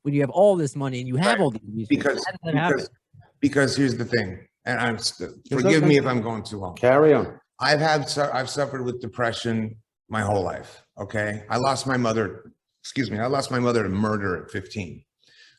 when you have all this money and you have all these resources? How does that happen? Because here's the thing, and forgive me if I'm going too long. Carry on. I've suffered with depression my whole life. Okay, I lost my mother. Excuse me, I lost my mother to murder at 15.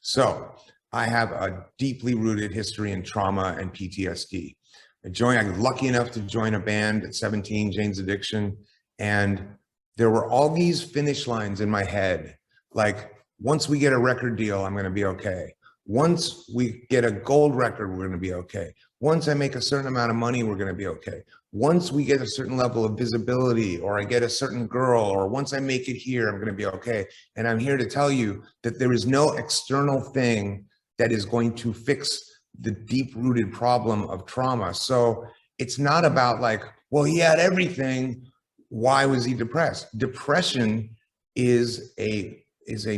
So I have a deeply rooted history in trauma and PTSD. I was lucky enough to join a band at 17, Jane's Addiction, and there were all these finish lines in my head, like, once we get a record deal, I'm going to be okay. Once we get a gold record, we're going to be okay. Once I make a certain amount of money, we're going to be okay. Once we get a certain level of visibility, or I get a certain girl, or once I make it here, I'm going to be okay. And I'm here to tell you that there is no external thing that is going to fix the deep-rooted problem of trauma. So it's not about like, well, he had everything, why was he depressed? Depression is a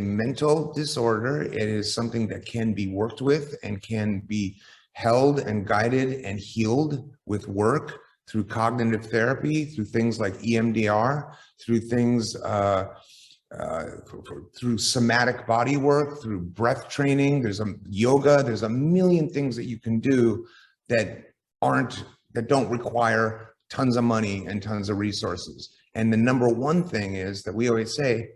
mental disorder. It is something that can be worked with and can be held and guided and healed with work, through cognitive therapy, through things like EMDR, through things, through somatic body work, through breath training. There's yoga. There's a million things that you can do that don't require tons of money and tons of resources. And the number one thing is that we always say,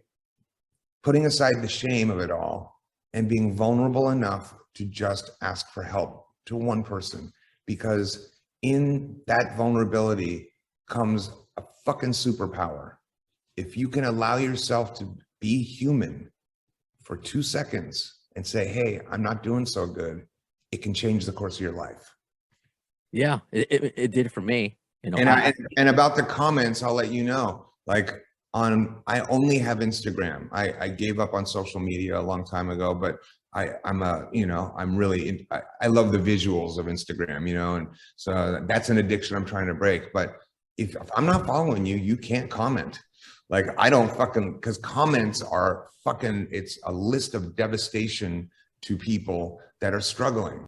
putting aside the shame of it all and being vulnerable enough to just ask for help to one person, because in that vulnerability comes a fucking superpower. If you can allow yourself to be human for 2 seconds and say, hey, I'm not doing so good, it can change the course of your life. Yeah, it did for me. You know, and about the comments, I'll let you know, like, I only have Instagram. I gave up on social media a long time ago, but I love the visuals of Instagram, and so that's an addiction I'm trying to break. But if I'm not following you, you can't comment. Like, I don't because comments are it's a list of devastation to people that are struggling.